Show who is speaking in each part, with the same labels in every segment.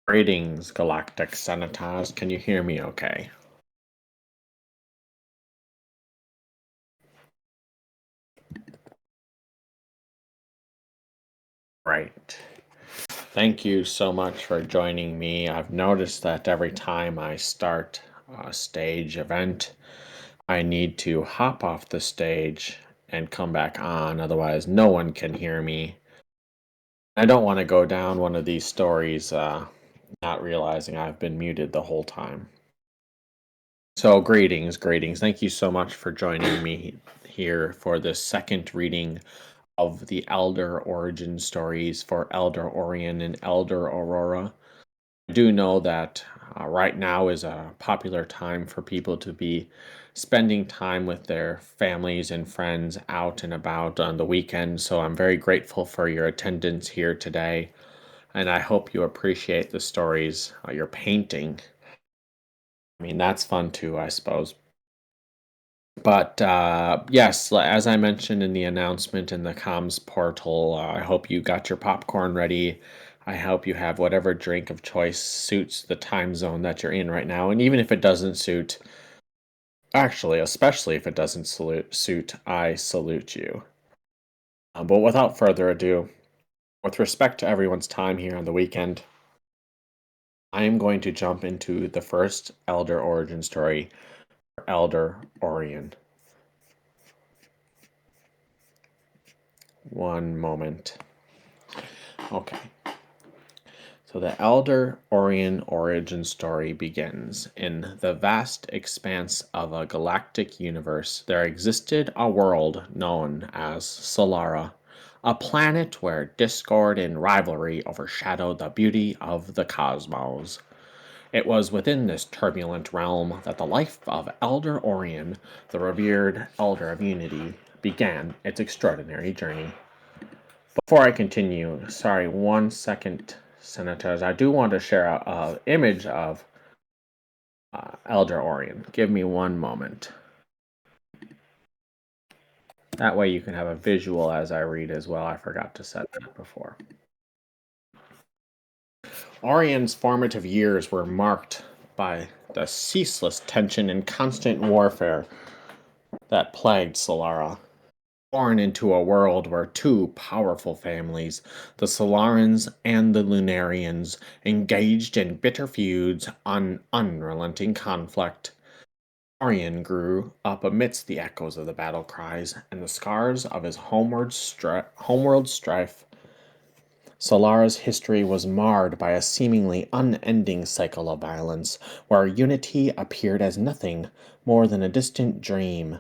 Speaker 1: Greetings, Galactic Senators. Can you hear me okay? Right. Thank you so much for joining me. I've noticed that every time I start a stage event, I need to hop off the stage and come back on, otherwise, no one can hear me. I don't want to go down one of these stories not realizing I've been muted the whole time. So, greetings. Thank you so much for joining me here for the second reading of the Elder origin stories for Elder Orion and Elder Aurora. I do know that right now is a popular time for people to be spending time with their families and friends out and about on the weekend, so I'm very grateful for your attendance here today, and I hope you appreciate the stories you're painting. I mean, that's fun too, I suppose. But yes, as I mentioned in the announcement in the comms portal, I hope you got your popcorn ready. I hope you have whatever drink of choice suits the time zone that you're in right now. And even if it doesn't suit, actually, especially if it doesn't suit, I salute you. But without further ado, with respect to everyone's time here on the weekend, I am going to jump into the first Elder origin story, Elder Orion. One moment. Okay. So the Elder Orion origin story begins. In the vast expanse of a galactic universe, there existed a world known as Solara, a planet where discord and rivalry overshadowed the beauty of the cosmos. It was within this turbulent realm that the life of Elder Orion, the revered Elder of Unity, began its extraordinary journey. Before I continue, sorry, 1 second, Senators. I do want to share a image of Elder Orion. Give me one moment. That way you can have a visual as I read as well. I forgot to set that before. Orion's formative years were marked by the ceaseless tension and constant warfare that plagued Solara. Born into a world where two powerful families, the Solarans and the Lunarians, engaged in bitter feuds on unrelenting conflict. Orion grew up amidst the echoes of the battle cries and the scars of his homeworld strife. Solara's history was marred by a seemingly unending cycle of violence, where unity appeared as nothing more than a distant dream.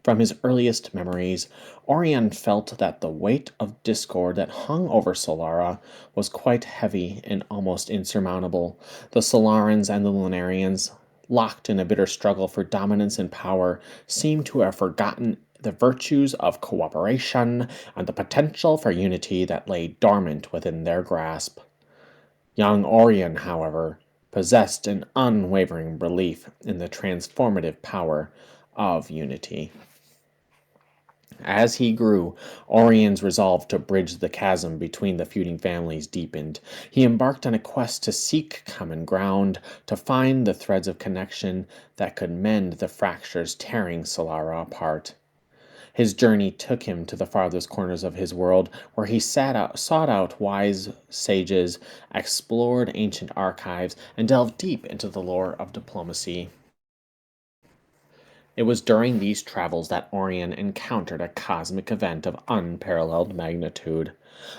Speaker 1: From his earliest memories, Orion felt that the weight of discord that hung over Solara was quite heavy and almost insurmountable. The Solarans and the Lunarians, locked in a bitter struggle for dominance and power, seemed to have forgotten the virtues of cooperation and the potential for unity that lay dormant within their grasp. Young Orion, however, possessed an unwavering belief in the transformative power of unity. As he grew, Orion's resolve to bridge the chasm between the feuding families deepened. He embarked on a quest to seek common ground, to find the threads of connection that could mend the fractures tearing Solara apart. His journey took him to the farthest corners of his world, where he sought out wise sages, explored ancient archives, and delved deep into the lore of diplomacy. It was during these travels that Orion encountered a cosmic event of unparalleled magnitude,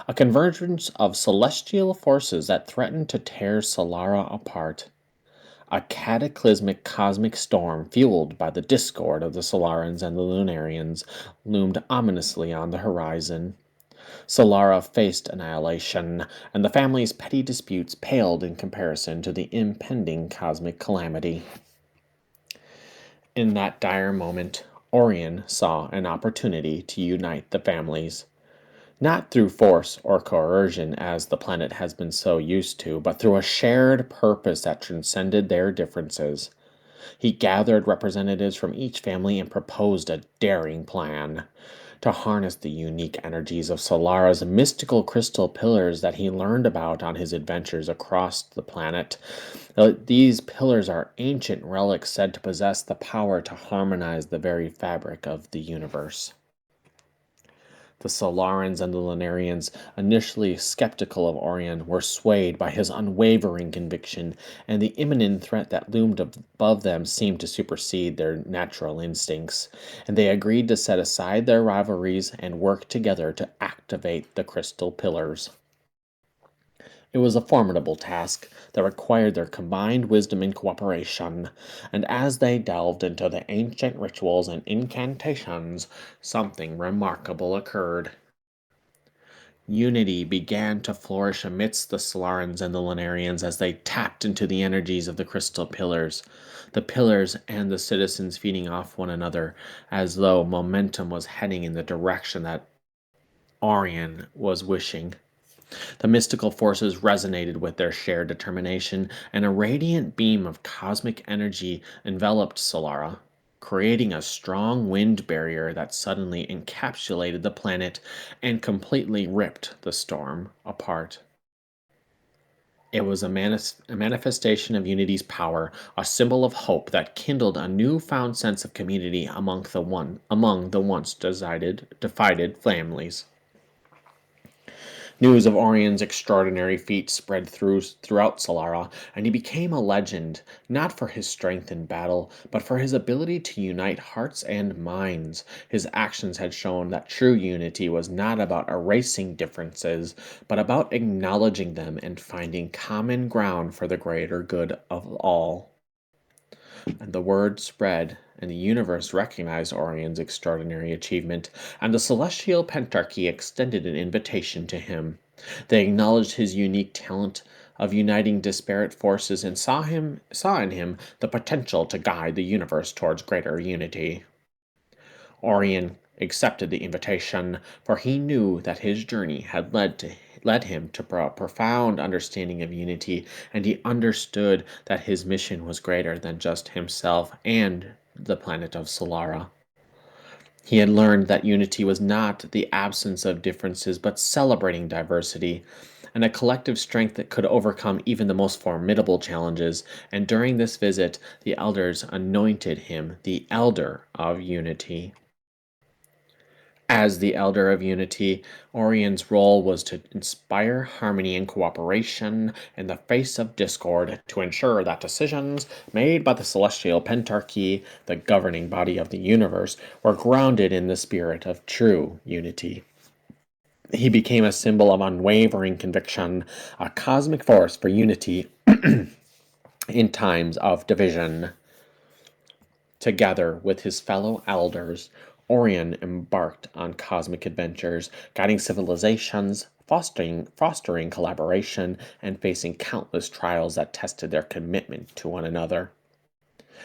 Speaker 1: a convergence of celestial forces that threatened to tear Solara apart. A cataclysmic cosmic storm, fueled by the discord of the Solarans and the Lunarians, loomed ominously on the horizon. Solara faced annihilation, and the family's petty disputes paled in comparison to the impending cosmic calamity. In that dire moment, Orion saw an opportunity to unite the families, not through force or coercion as the planet has been so used to, but through a shared purpose that transcended their differences. He gathered representatives from each family and proposed a daring plan. to harness the unique energies of Solara's mystical crystal pillars that he learned about on his adventures across the planet. These pillars are ancient relics said to possess the power to harmonize the very fabric of the universe. The Solarans and the Lunarians, initially skeptical of Orion, were swayed by his unwavering conviction, and the imminent threat that loomed above them seemed to supersede their natural instincts, and they agreed to set aside their rivalries and work together to activate the crystal pillars. It was a formidable task that required their combined wisdom and cooperation, and as they delved into the ancient rituals and incantations, something remarkable occurred. Unity began to flourish amidst the Solarans and the Lunarians as they tapped into the energies of the crystal pillars, the pillars and the citizens feeding off one another, as though momentum was heading in the direction that Orion was wishing. The mystical forces resonated with their shared determination, and a radiant beam of cosmic energy enveloped Solara, creating a strong wind barrier that suddenly encapsulated the planet and completely ripped the storm apart. It was a manifestation of Unity's power, a symbol of hope that kindled a newfound sense of community among the once divided families. News of Orion's extraordinary feat spread throughout Solara, and he became a legend, not for his strength in battle, but for his ability to unite hearts and minds. His actions had shown that true unity was not about erasing differences, but about acknowledging them and finding common ground for the greater good of all. And the word spread, and the universe recognized Orion's extraordinary achievement, and the celestial pentarchy extended an invitation to him. They acknowledged his unique talent of uniting disparate forces and saw in him the potential to guide the universe towards greater unity. Orion accepted the invitation, for he knew that his journey had led him to a profound understanding of unity, and he understood that his mission was greater than just himself and the planet of Solara. He had learned that unity was not the absence of differences, but celebrating diversity, and a collective strength that could overcome even the most formidable challenges. And during this visit, the elders anointed him the Elder of Unity. As the Elder of Unity, Orion's role was to inspire harmony and cooperation in the face of discord, to ensure that decisions made by the Celestial Pentarchy, the governing body of the universe, were grounded in the spirit of true unity. He became a symbol of unwavering conviction, a cosmic force for unity in times of division. Together with his fellow elders, Orion embarked on cosmic adventures, guiding civilizations, fostering collaboration, and facing countless trials that tested their commitment to one another.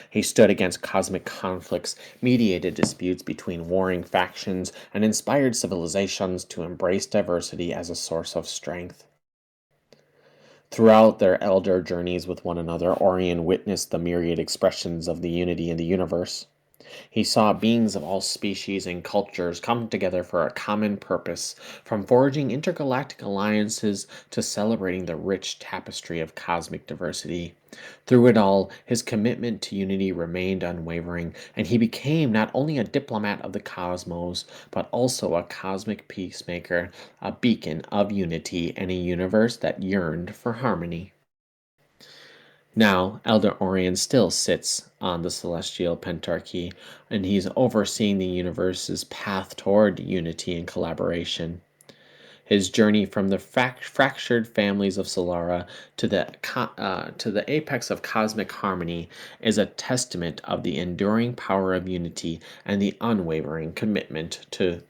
Speaker 1: He stood against cosmic conflicts, mediated disputes between warring factions, and inspired civilizations to embrace diversity as a source of strength. Throughout their elder journeys with one another, Orion witnessed the myriad expressions of the unity in the universe. He saw beings of all species and cultures come together for a common purpose, from forging intergalactic alliances to celebrating the rich tapestry of cosmic diversity. Through it all, his commitment to unity remained unwavering, and he became not only a diplomat of the cosmos, but also a cosmic peacemaker, a beacon of unity in a universe that yearned for harmony. Now, Elder Orion still sits on the celestial pentarchy, and he's overseeing the universe's path toward unity and collaboration. His journey from the fractured families of Solara to the apex of cosmic harmony is a testament of the enduring power of unity and the unwavering commitment to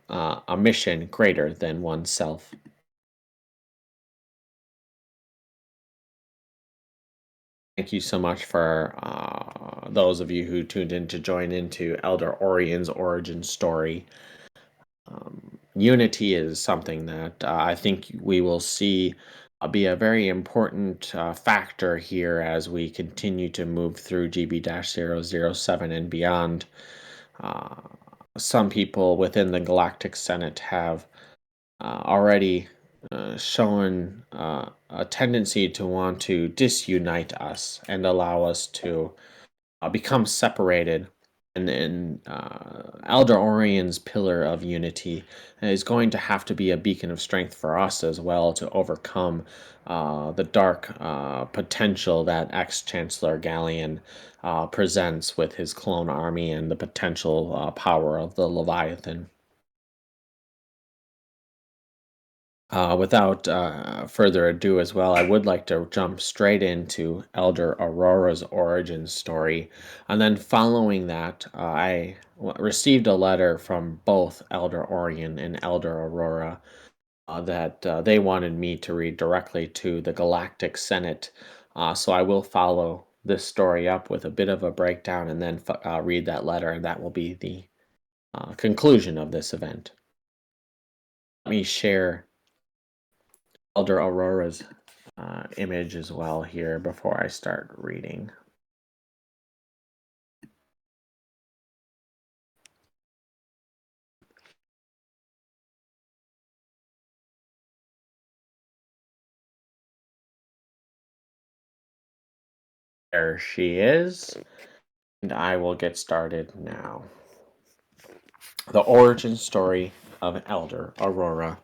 Speaker 1: a mission greater than oneself. Thank you so much for those of you who tuned in to join into Elder Orion's origin story. Unity is something that I think we will see be a very important factor here as we continue to move through GB 007 and beyond. Uh, Some people within the Galactic Senate have already shown a tendency to want to disunite us and allow us to become separated. And Elder Orion's pillar of unity is going to have to be a beacon of strength for us as well to overcome the dark potential that ex Chancellor Galleon presents with his clone army and the potential power of the Leviathan. Without further ado, as well, I would like to jump straight into Elder Aurora's origin story. And then, following that, received a letter from both Elder Orion and Elder Aurora that they wanted me to read directly to the Galactic Senate. So I will follow this story up with a bit of a breakdown and then read that letter, and that will be the conclusion of this event. Let me share Elder Aurora's image as well here before I start reading. There she is, and I will get started now. The origin story of Elder Aurora.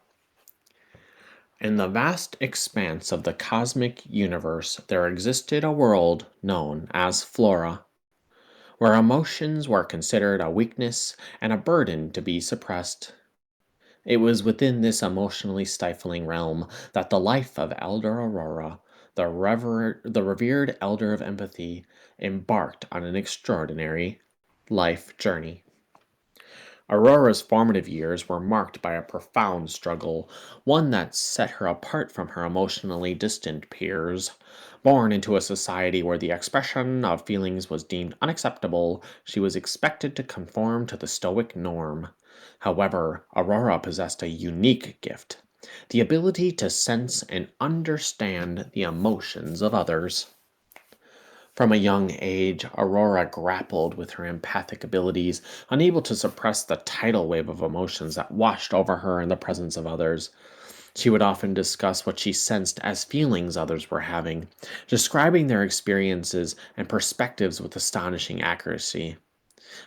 Speaker 1: In the vast expanse of the cosmic universe, there existed a world known as Flora, where emotions were considered a weakness and a burden to be suppressed. It was within this emotionally stifling realm that the life of Elder Aurora, the revered elder of empathy, embarked on an extraordinary life journey. Aurora's formative years were marked by a profound struggle, one that set her apart from her emotionally distant peers. Born into a society where the expression of feelings was deemed unacceptable, she was expected to conform to the stoic norm. However, Aurora possessed a unique gift, the ability to sense and understand the emotions of others. From a young age, Aurora grappled with her empathic abilities, unable to suppress the tidal wave of emotions that washed over her in the presence of others. She would often discuss what she sensed as feelings others were having, describing their experiences and perspectives with astonishing accuracy.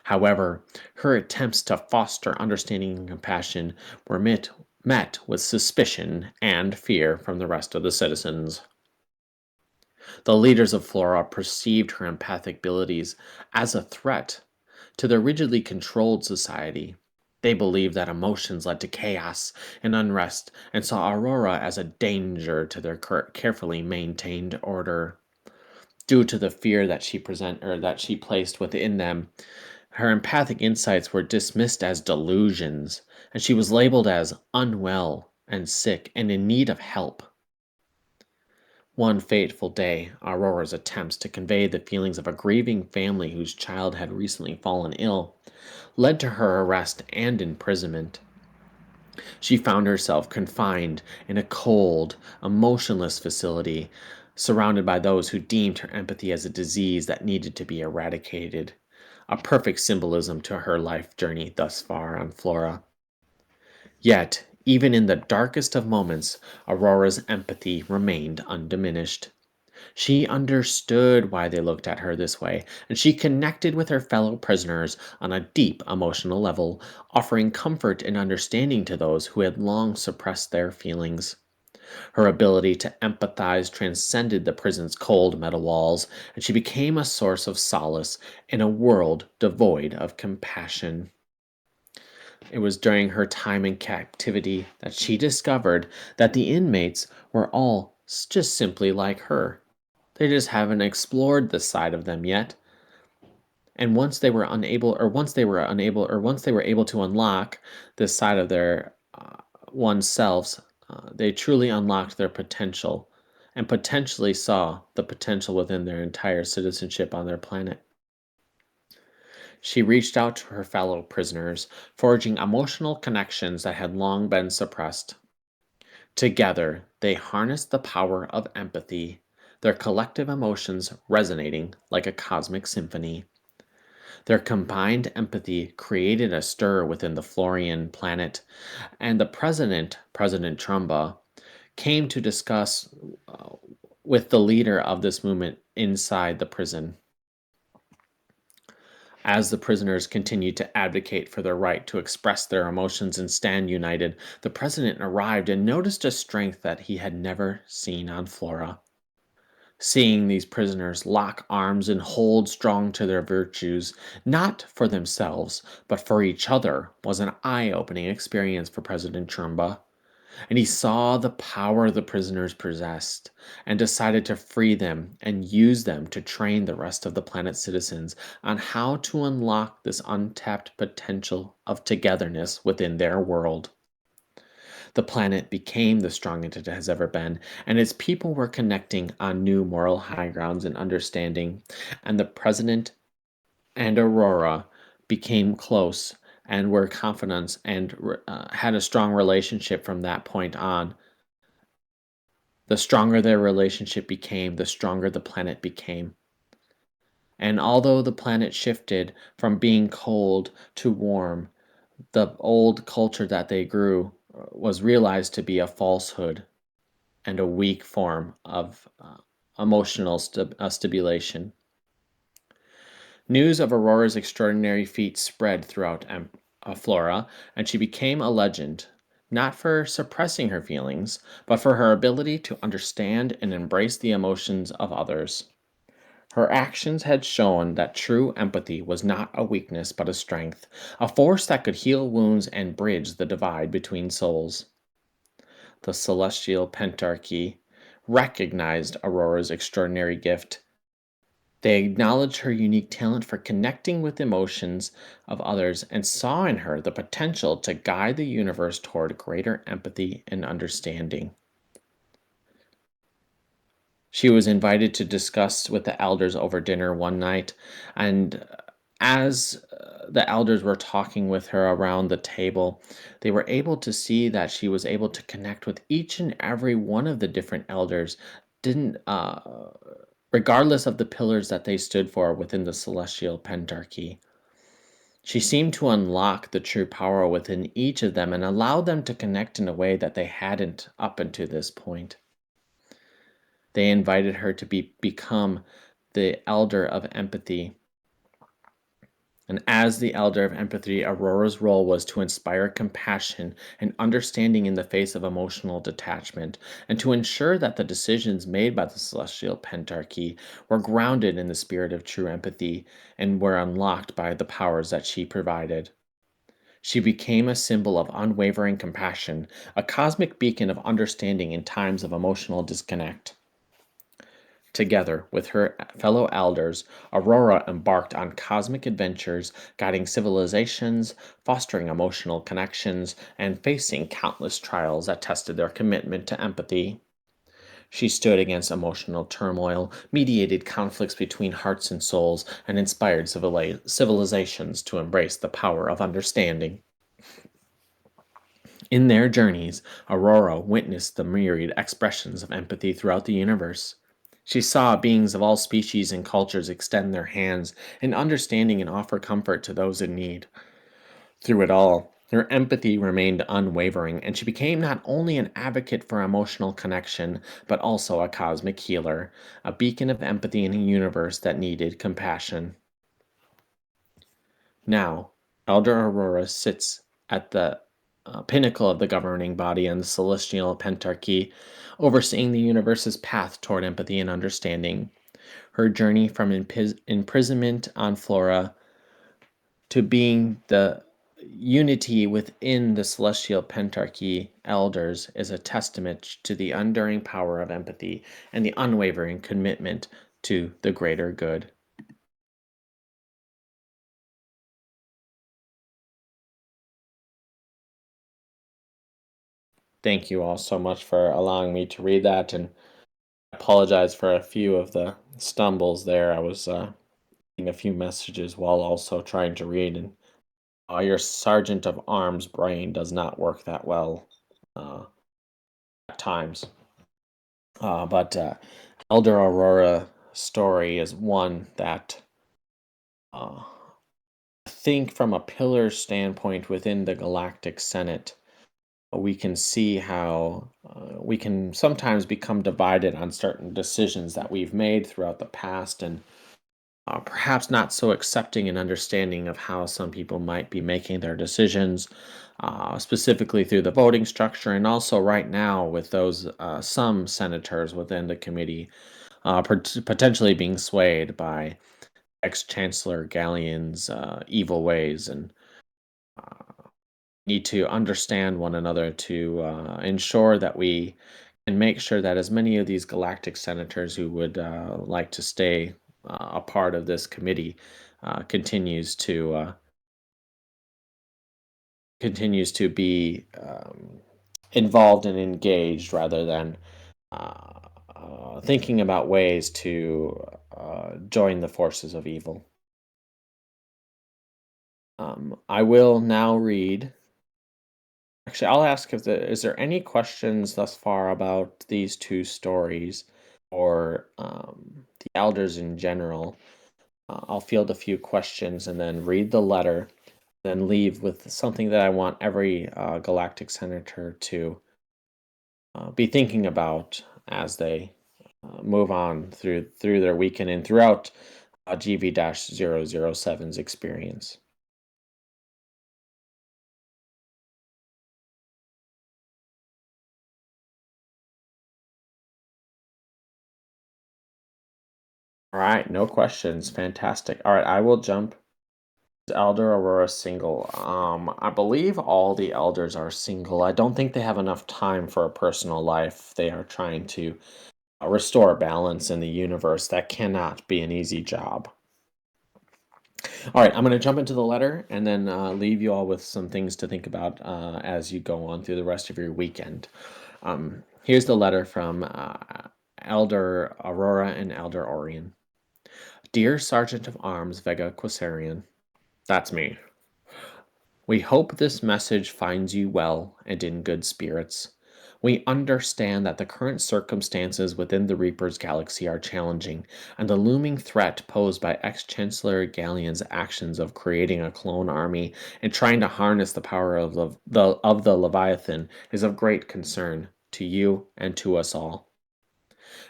Speaker 1: However, her attempts to foster understanding and compassion were met with suspicion and fear from the rest of the citizens. The leaders of Flora perceived her empathic abilities as a threat to their rigidly controlled society. They believed that emotions led to chaos and unrest and saw Aurora as a danger to their carefully maintained order. Due to the fear that she placed within them, her empathic insights were dismissed as delusions, and she was labeled as unwell and sick and in need of help. One fateful day, Aurora's attempts to convey the feelings of a grieving family whose child had recently fallen ill led to her arrest and imprisonment. She found herself confined in a cold, emotionless facility, surrounded by those who deemed her empathy as a disease that needed to be eradicated, a perfect symbolism to her life journey thus far on Flora. Yet, even in the darkest of moments, Aurora's empathy remained undiminished. She understood why they looked at her this way, and she connected with her fellow prisoners on a deep emotional level, offering comfort and understanding to those who had long suppressed their feelings. Her ability to empathize transcended the prison's cold metal walls, and she became a source of solace in a world devoid of compassion. It was during her time in captivity that she discovered that the inmates were all just simply like her. They just haven't explored this side of them yet. And once they were able to unlock this side of their oneself, they truly unlocked their potential and potentially saw the potential within their entire citizenship on their planet. She reached out to her fellow prisoners, forging emotional connections that had long been suppressed. Together, they harnessed the power of empathy, their collective emotions resonating like a cosmic symphony. Their combined empathy created a stir within the Florian planet, and the president, President Trumba, came to discuss uh, with the leader of this movement inside the prison. As the prisoners continued to advocate for their right to express their emotions and stand united, the president arrived and noticed a strength that he had never seen on Flora. Seeing these prisoners lock arms and hold strong to their virtues, not for themselves, but for each other, was an eye opening experience for President Trumba. And he saw the power the prisoners possessed and decided to free them and use them to train the rest of the planet's citizens on how to unlock this untapped potential of togetherness within their world. The planet became the strongest it has ever been, and its people were connecting on new moral high grounds and understanding, and the president and Aurora became close and were confidants and had a strong relationship from that point on. The stronger their relationship became, the stronger the planet became. And although the planet shifted from being cold to warm, the old culture that they grew was realized to be a falsehood and a weak form of emotional stimulation. News of Aurora's extraordinary feats spread throughout Flora, and she became a legend, not for suppressing her feelings, but for her ability to understand and embrace the emotions of others. Her actions had shown that true empathy was not a weakness but a strength, a force that could heal wounds and bridge the divide between souls. The celestial pentarchy recognized Aurora's extraordinary gift. They acknowledged her unique talent for connecting with emotions of others and saw in her the potential to guide the universe toward greater empathy and understanding. She was invited to discuss with the elders over dinner one night, and as the elders were talking with her around the table, they were able to see that she was able to connect with each and every one of the different elders, didn't regardless of the pillars that they stood for within the celestial pentarchy. She seemed to unlock the true power within each of them and allow them to connect in a way that they hadn't up until this point. They invited her to become the elder of empathy. And as the elder of empathy, Aurora's role was to inspire compassion and understanding in the face of emotional detachment, and to ensure that the decisions made by the celestial pentarchy were grounded in the spirit of true empathy and were unlocked by the powers that she provided. She became a symbol of unwavering compassion, a cosmic beacon of understanding in times of emotional disconnect. Together with her fellow elders, Aurora embarked on cosmic adventures, guiding civilizations, fostering emotional connections, and facing countless trials that tested their commitment to empathy. She stood against emotional turmoil, mediated conflicts between hearts and souls, and inspired civilizations to embrace the power of understanding. In their journeys, Aurora witnessed the myriad expressions of empathy throughout the universe. She saw beings of all species and cultures extend their hands in understanding and offer comfort to those in need. Through it all, her empathy remained unwavering, and she became not only an advocate for emotional connection, but also a cosmic healer, a beacon of empathy in a universe that needed compassion. Now, Elder Aurora sits at the pinnacle of the governing body and the celestial pentarchy, overseeing the universe's path toward empathy and understanding. Her journey from imprisonment on Flora to being the unity within the celestial pentarchy elders is a testament to the enduring power of empathy and the unwavering commitment to the greater good. Thank you all so much for allowing me to read that, and I apologize for a few of the stumbles there. I was getting a few messages while also trying to read, and your sergeant of arms brain does not work that well uh, at times. But Elder Aurora story is one that uh, think from a pillar standpoint within the Galactic Senate, we can see how we can sometimes become divided on certain decisions that we've made throughout the past, and perhaps not so accepting and understanding of how some people might be making their decisions, specifically through the voting structure, and also right now with those some senators within the committee potentially being swayed by ex-Chancellor Galleon's evil ways, and need to understand one another to ensure that we can make sure that as many of these galactic senators who would like to stay a part of this committee continues to be involved and engaged rather than thinking about ways to join the forces of evil. I will now read. Actually, I'll ask if is there any questions thus far about these two stories or the elders in general. I'll field a few questions and then read the letter, then leave with something that I want every galactic senator to be thinking about as they move on through their weekend and throughout GV-007's experience. All right, no questions. Fantastic. All right, I will jump. Elder Aurora single. I believe all the elders are single. I don't think they have enough time for a personal life. They are trying to restore balance in the universe. That cannot be an easy job. All right, I'm going to jump into the letter and then leave you all with some things to think about as you go on through the rest of your weekend. Here's the letter from Elder Aurora and Elder Orion. Dear Sergeant of Arms Vega Quasarian, that's me. We hope this message finds you well and in good spirits. We understand that the current circumstances within the Reaper's galaxy are challenging, and the looming threat posed by ex-Chancellor Galleon's actions of creating a clone army and trying to harness the power of the Leviathan is of great concern to you and to us all.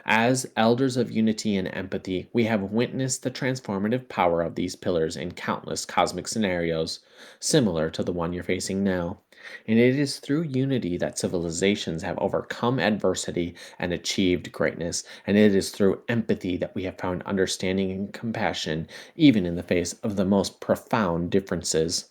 Speaker 1: As elders of unity and empathy, we have witnessed the transformative power of these pillars in countless cosmic scenarios, similar to the one you're facing now. And it is through unity that civilizations have overcome adversity and achieved greatness, and it is through empathy that we have found understanding and compassion, even in the face of the most profound differences.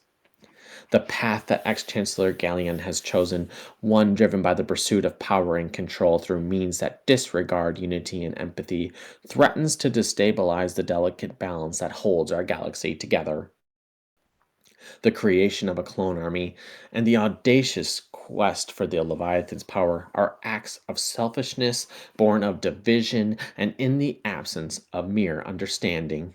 Speaker 1: The path that ex-Chancellor Galleon has chosen, one driven by the pursuit of power and control through means that disregard unity and empathy, threatens to destabilize the delicate balance that holds our galaxy together. The creation of a clone army and the audacious quest for the Leviathan's power are acts of selfishness born of division and in the absence of mere understanding.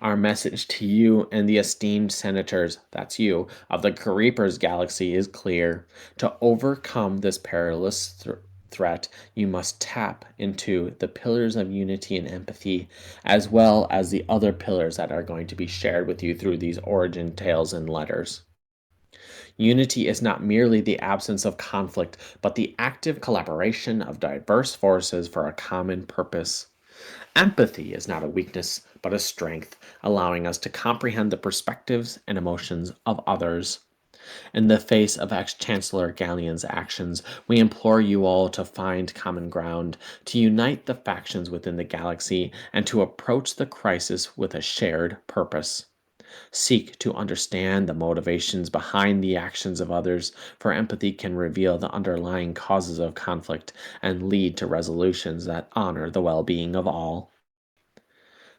Speaker 1: Our message to you and the esteemed senators, that's you, of the Reaper's galaxy is clear. To overcome this perilous threat, you must tap into the pillars of unity and empathy, as well as the other pillars that are going to be shared with you through these origin tales and letters. Unity is not merely the absence of conflict, but the active collaboration of diverse forces for a common purpose. Empathy is not a weakness, but a strength, allowing us to comprehend the perspectives and emotions of others. In the face of ex-Chancellor Galleon's actions, we implore you all to find common ground, to unite the factions within the galaxy, and to approach the crisis with a shared purpose. Seek to understand the motivations behind the actions of others, for empathy can reveal the underlying causes of conflict and lead to resolutions that honor the well-being of all.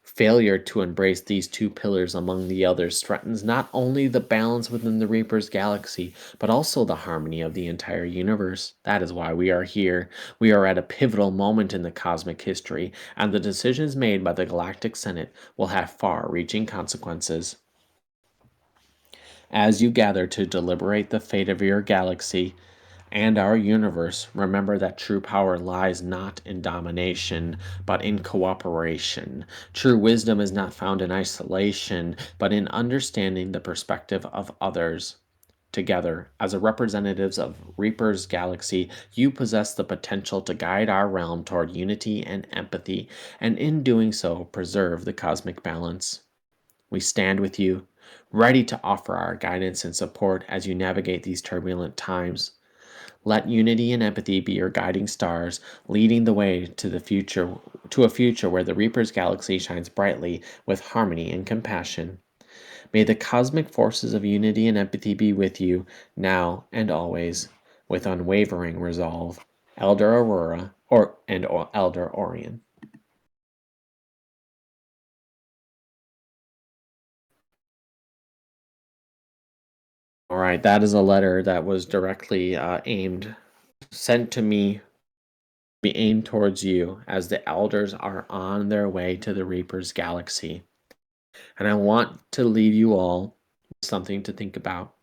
Speaker 1: Failure to embrace these two pillars among the others threatens not only the balance within the Reaper's galaxy, but also the harmony of the entire universe. That is why we are here. We are at a pivotal moment in the cosmic history, and the decisions made by the Galactic Senate will have far-reaching consequences. As you gather to deliberate the fate of your galaxy, and our universe, remember that true power lies not in domination, but in cooperation. True wisdom is not found in isolation, but in understanding the perspective of others. Together, as a representatives of Reaper's galaxy, you possess the potential to guide our realm toward unity and empathy, and in doing so, preserve the cosmic balance. We stand with you, ready to offer our guidance and support as you navigate these turbulent times. Let unity and empathy be your guiding stars, leading the way to a future where the Reaper's galaxy shines brightly with harmony and compassion. May the cosmic forces of unity and empathy be with you now and always, with unwavering resolve. Elder Aurora and Elder Orion. All right, that is a letter that was directly sent to me, be aimed towards you as the elders are on their way to the Reaper's galaxy. And I want to leave you all with something to think about.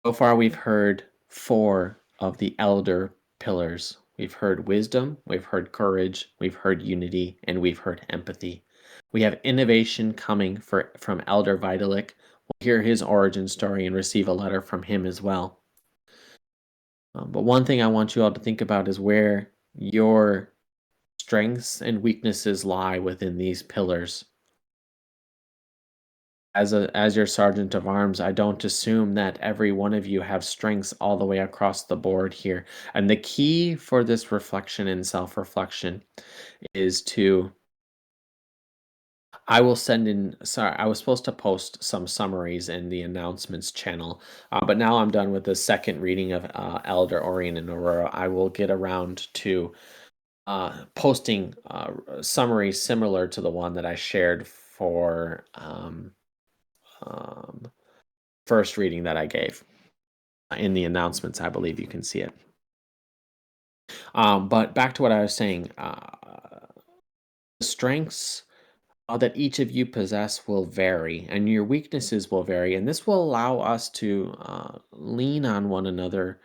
Speaker 1: So far, we've heard four of the elder pillars. We've heard wisdom, we've heard courage, we've heard unity, and we've heard empathy. We have innovation coming from Elder Vitalik. We'll hear his origin story and receive a letter from him as well. But one thing I want you all to think about is where your strengths and weaknesses lie within these pillars. As your sergeant of arms, I don't assume that every one of you have strengths all the way across the board here. And the key for this reflection and self-reflection is to I will send in, sorry, I was supposed to post some summaries in the announcements channel, but now I'm done with the second reading of Elder Orion and Aurora. I will get around to posting summaries similar to the one that I shared for first reading that I gave. In the announcements, I believe you can see it. But back to what I was saying, the strengths that each of you possess will vary, and your weaknesses will vary, and this will allow us to lean on one another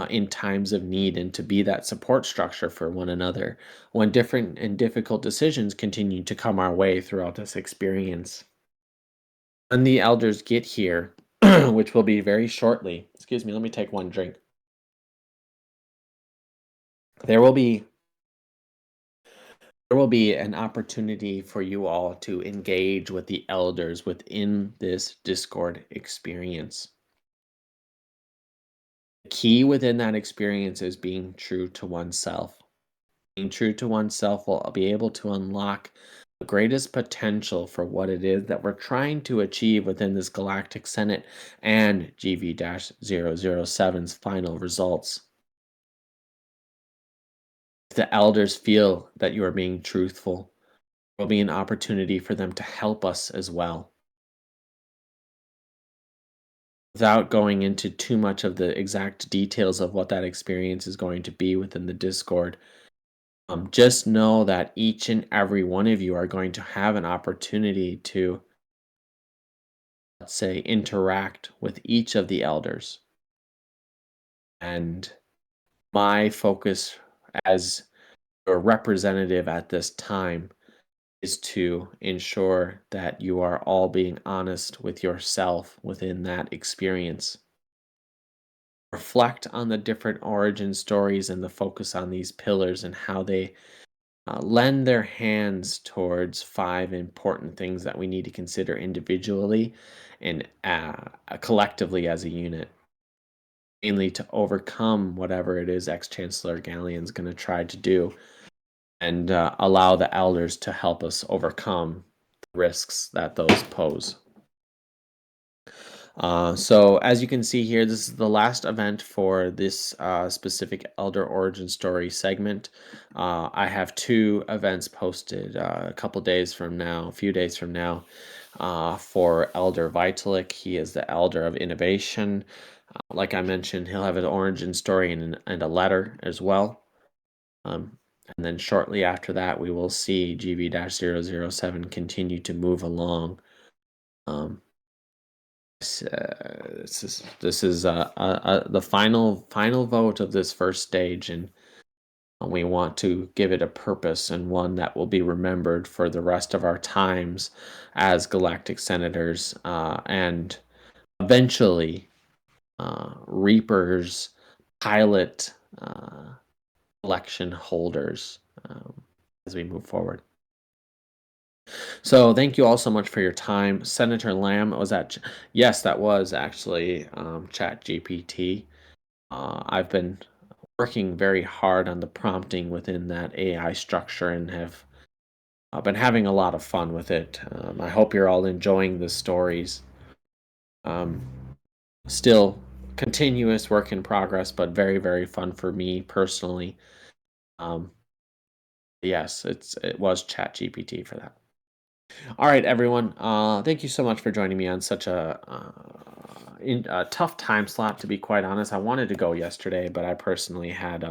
Speaker 1: in times of need and to be that support structure for one another when different and difficult decisions continue to come our way throughout this experience. When the elders get here, which will be very shortly, excuse me, let me take one drink. There will be there will be an opportunity for you all to engage with the elders within this Discord experience. The key within that experience is being true to oneself. Being true to oneself will be able to unlock the greatest potential for what it is that we're trying to achieve within this Galactic Senate and GV-007's final results. If the elders feel that you are being truthful, there will be an opportunity for them to help us as well. Without going into too much of the exact details of what that experience is going to be within the Discord, just know that each and every one of you are going to have an opportunity to, let's say, interact with each of the elders. And my focus as your representative at this time is to ensure that you are all being honest with yourself within that experience. Reflect on the different origin stories and the focus on these pillars and how they lend their hands towards five important things that we need to consider individually and collectively as a unit, mainly to overcome whatever it is ex-Chancellor Galleon's going to try to do and allow the elders to help us overcome the risks that those pose. So as you can see here, this is the last event for this specific Elder Origin Story segment. I have two events posted a few days from now, for Elder Vitalik. He is the Elder of Innovation. Like I mentioned, he'll have an origin story and a letter as well. And then shortly after that, we will see GV-007 continue to move along. This is the final vote of this first stage, and we want to give it a purpose and one that will be remembered for the rest of our times as galactic senators, and eventually Reapers pilot election holders, as we move forward. So thank you all so much for your time. Senator Lamb, was that? Yes, that was actually Chat GPT. I've been working very hard on the prompting within that AI structure and have been having a lot of fun with it. I hope you're all enjoying the stories. Still continuous work in progress, but very, very fun for me personally. Yes, it was Chat GPT for that. All right, everyone. Thank you so much for joining me on such a tough time slot. To be quite honest, I wanted to go yesterday, but I personally had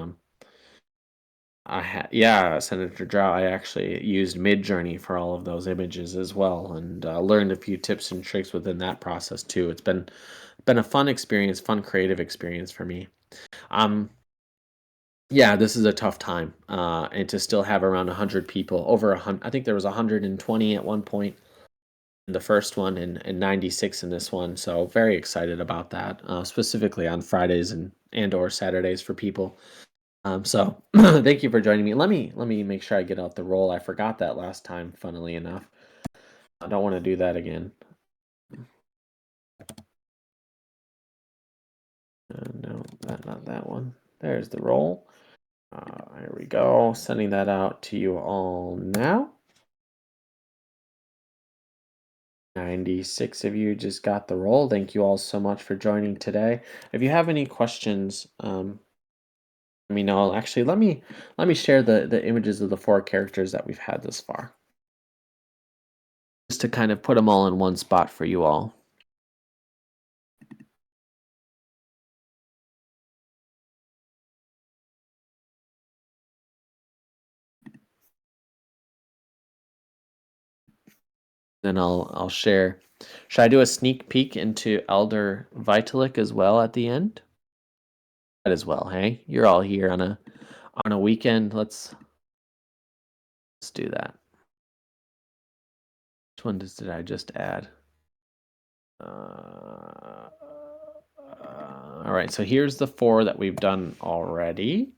Speaker 1: yeah, Senator Drow. I actually used Midjourney for all of those images as well, and learned a few tips and tricks within that process too. It's been a fun experience, fun creative experience for me. Yeah, this is a tough time, and to still have around 100 people, over 100. I think there was 120 at one point in the first one, and 96 in this one. So very excited about that, specifically on Fridays and or Saturdays for people. So thank you for joining me. Let me make sure I get out the roll. I forgot that last time, funnily enough. I don't want to do that again. No, not that one. There's the roll. Here we go. Sending that out to you all now. 96 of you just got the roll. Thank you all so much for joining today. If you have any questions, let me know. Actually, let me share the images of the 4 characters that we've had this far, just to kind of put them all in one spot for you all. Then I'll share. Should I do a sneak peek into Elder Vitalik as well at the end? That as well. Hey, you're all here on a weekend. Let's do that. Which one did I just add? All right, so here's the 4 that we've done already.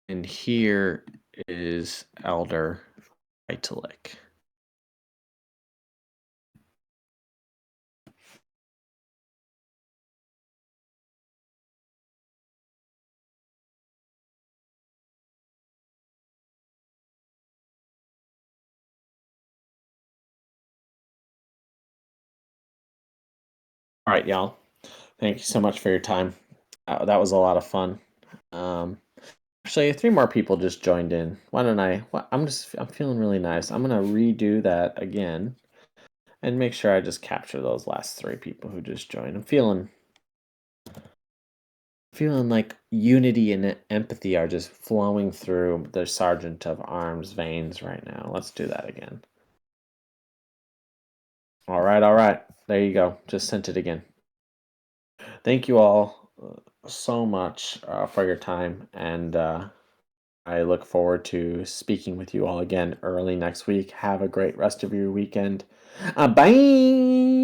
Speaker 1: And here is Elder Vitalik. All right, y'all. Thank you so much for your time. That was a lot of fun. Actually, 3 more people just joined in. Why don't I'm feeling really nice. I'm gonna redo that again and make sure I just capture those last 3 people who just joined. I'm feeling like unity and empathy are just flowing through the Sergeant of Arms veins right now. Let's do that again. All right. There you go. Just sent it again. Thank you all so much for your time, and I look forward to speaking with you all again early next week. Have a great rest of your weekend. Bye.